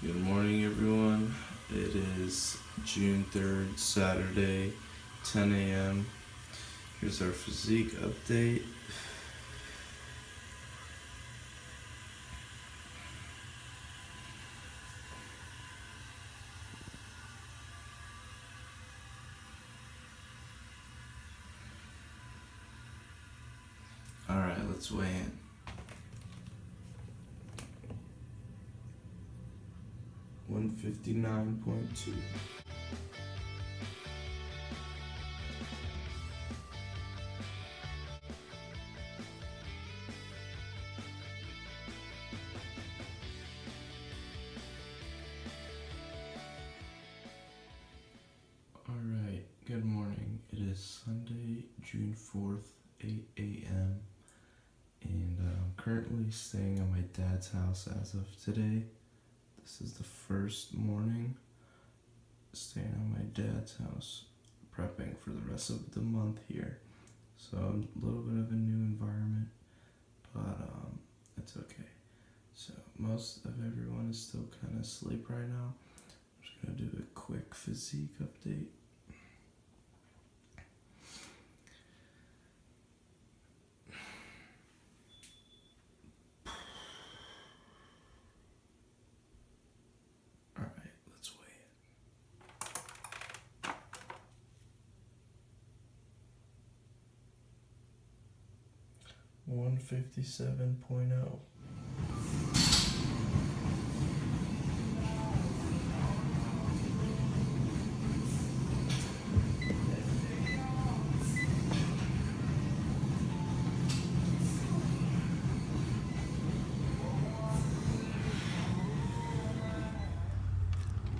Good morning, everyone. It is June 3rd, Saturday, 10 a.m. Here's our physique update. Alright, let's weigh in. 159.2. Alright, good morning. It is Sunday, June 4th, 8 a.m. And I'm currently staying at my dad's house as of today. This is the first morning staying at my dad's house, prepping for the rest of the month here. So a little bit of a new environment, but it's okay. So most of everyone is still kind of asleep right now. I'm just gonna do a quick physique update. Alright, let's weigh it. 157.0.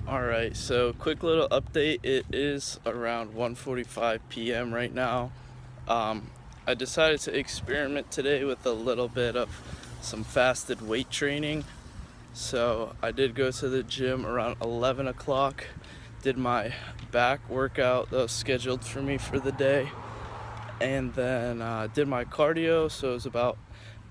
Alright, so quick little update. It is around 1:45 p.m. right now. I decided to experiment today with a little bit of some fasted weight training. So I did go to the gym around 11 o'clock, did my back workout that was scheduled for me for the day, and then did my cardio. So it was about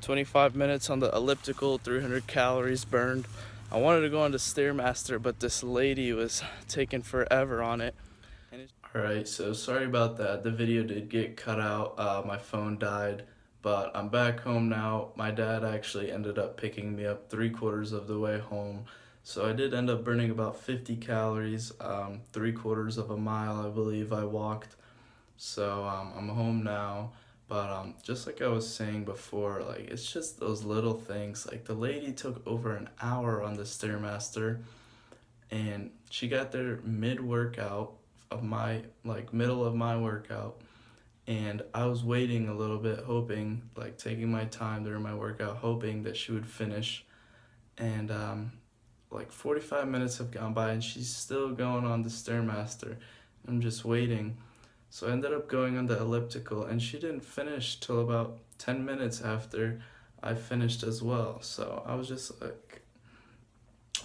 25 minutes on the elliptical, 300 calories burned. I wanted to go on the Stairmaster, but this lady was taking forever on it. Alright, so sorry about that. The video did get cut out. My phone died, but I'm back home now. My dad actually ended up picking me up 3/4 of the way home. So I did end up burning about 50 calories, 3/4 of a mile, I believe I walked. So I'm home now. But just like I was saying before, like it's just those little things. Like the lady took over an hour on the Stairmaster, and she got there mid-workout of my, like middle of my workout, and I was waiting a little bit, hoping, like taking my time during my workout, hoping that she would finish. And like 45 minutes have gone by and she's still going on the Stairmaster. I'm just waiting. So I ended up going on the elliptical, and she didn't finish till about 10 minutes after I finished as well. So I was just like,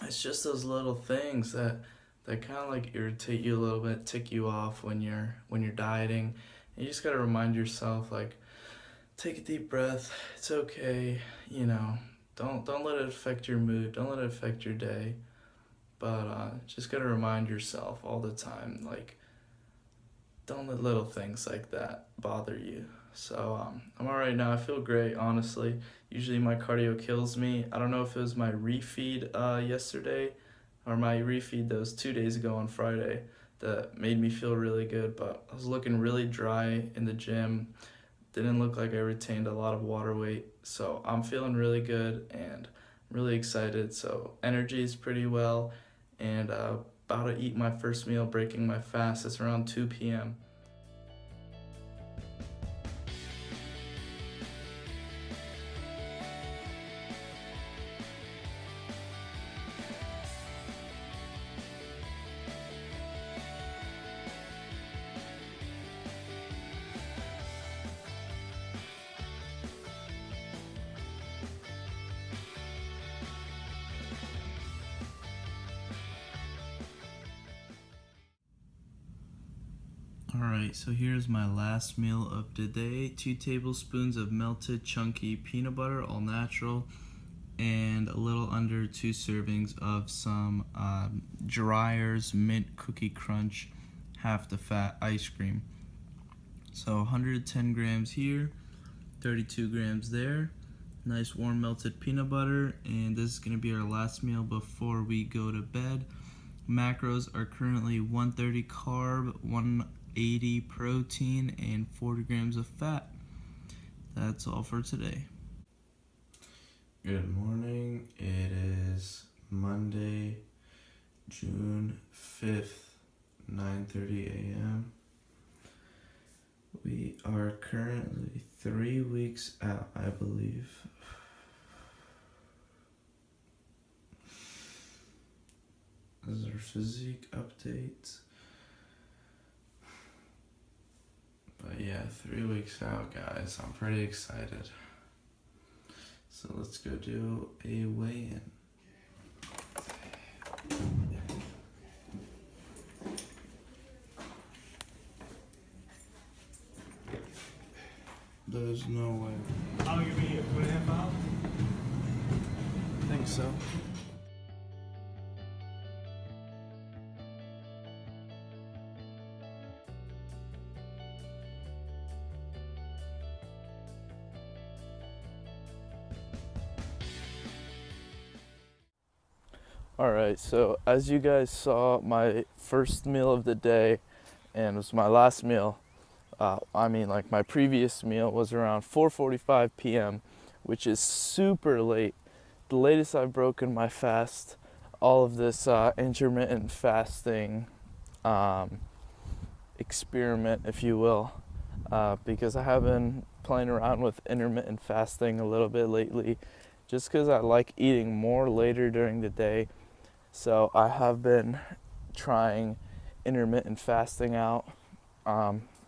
it's just those little things that kind of like irritate you a little bit, tick you off when you're dieting. And you just gotta remind yourself, like, take a deep breath. It's okay, you know. Don't let it affect your mood. Don't let it affect your day. But just gotta remind yourself all the time, like, don't let little things like that bother you. So I'm alright now. I feel great, honestly. Usually my cardio kills me. I don't know if it was my refeed yesterday or my refeed that was 2 days ago on Friday that made me feel really good, but I was looking really dry in the gym. Didn't look like I retained a lot of water weight. So I'm feeling really good and really excited. So energy is pretty well, and about to eat my first meal, breaking my fast. It's around 2 p.m. Alright, so here's my last meal of the day. 2 tablespoons of melted chunky peanut butter, all natural. and a little under 2 servings of some Dreyer's Mint Cookie Crunch half the fat ice cream. So 110 grams here, 32 grams there. Nice warm melted peanut butter, and this is going to be our last meal before we go to bed. Macros are currently 130 carb, 180 protein, and 40 grams of fat. That's all for today. Good morning. It is Monday, June 5th, 9:30 a.m. We are currently 3 weeks out, I believe. This is our physique update. But yeah, 3 weeks out, guys. I'm pretty excited. So let's go do a weigh-in. There's no way. How long you been here? 2.5 hours? I think so. Alright, so as you guys saw, my first meal of the day, and it was my last meal, my previous meal was around 4:45 p.m., which is super late. The latest I've broken my fast, all of this intermittent fasting experiment, if you will, because I have been playing around with intermittent fasting a little bit lately, just because I like eating more later during the day. So I have been trying intermittent fasting out.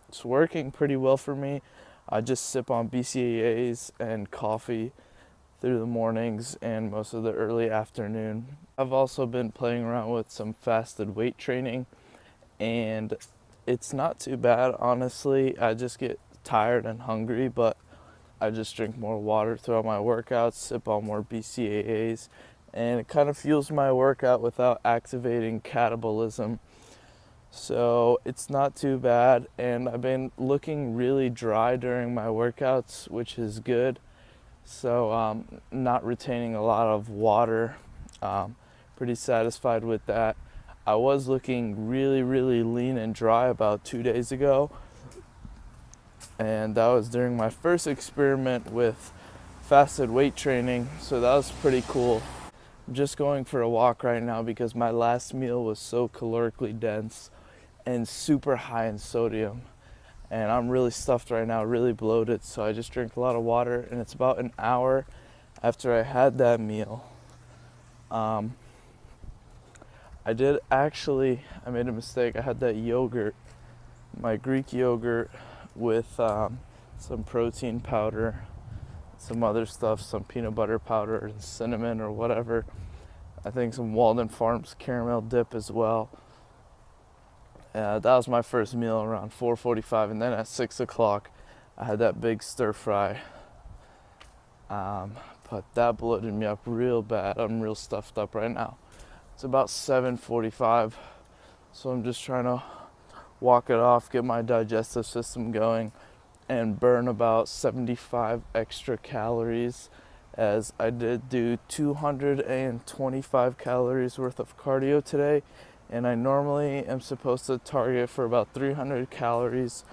It's working pretty well for me. I just sip on BCAAs and coffee through the mornings and most of the early afternoon. I've also been playing around with some fasted weight training, and it's not too bad, honestly. I just get tired and hungry, but I just drink more water throughout my workouts, sip on more BCAAs, and it kind of fuels my workout without activating catabolism. So it's not too bad, and I've been looking really dry during my workouts, which is good. So not retaining a lot of water. Pretty satisfied with that. I was looking really, really lean and dry about 2 days ago, and that was during my first experiment with fasted weight training, so that was pretty cool. I'm just going for a walk right now because my last meal was so calorically dense and super high in sodium, and I'm really stuffed right now, really bloated, so I just drink a lot of water, and it's about an hour after I had that meal. I made a mistake. I had that yogurt, my Greek yogurt with some protein powder, some other stuff, some peanut butter powder and cinnamon or whatever. I think some Walden Farms caramel dip as well. That was my first meal around 4:45, and then at 6 o'clock I had that big stir fry. But that bloated me up real bad. I'm real stuffed up right now. It's about 7:45, so I'm just trying to walk it off, get my digestive system going, and burn about 75 extra calories, as I did do 225 calories worth of cardio today, and I normally am supposed to target for about 300 calories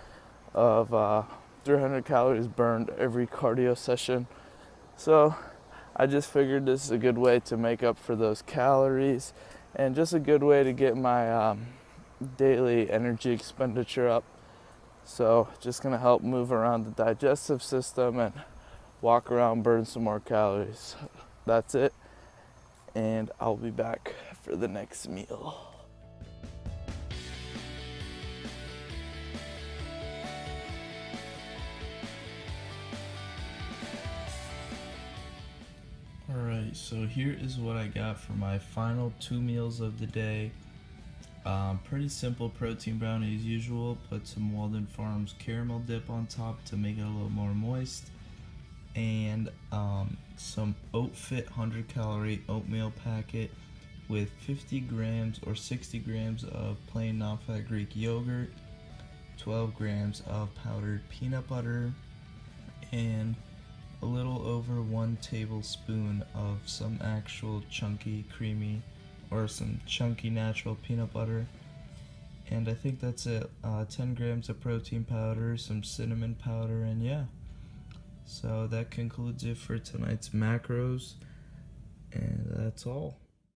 burned every cardio session. So I just figured this is a good way to make up for those calories, and just a good way to get my daily energy expenditure up. So just gonna help move around the digestive system and walk around, burn some more calories. That's it, and I'll be back for the next meal. Alright, so here is what I got for my final 2 meals of the day. Pretty simple protein brownie as usual. Put some Walden Farms caramel dip on top to make it a little more moist. and some Oat Fit 100 calorie oatmeal packet with 50 grams or 60 grams of plain non-fat Greek yogurt, 12 grams of powdered peanut butter, and a little over 1 tablespoon of some actual chunky, creamy, or some chunky natural peanut butter. And I think that's it. 10 grams of protein powder, some cinnamon powder, and yeah. So that concludes it for tonight's macros, and that's all.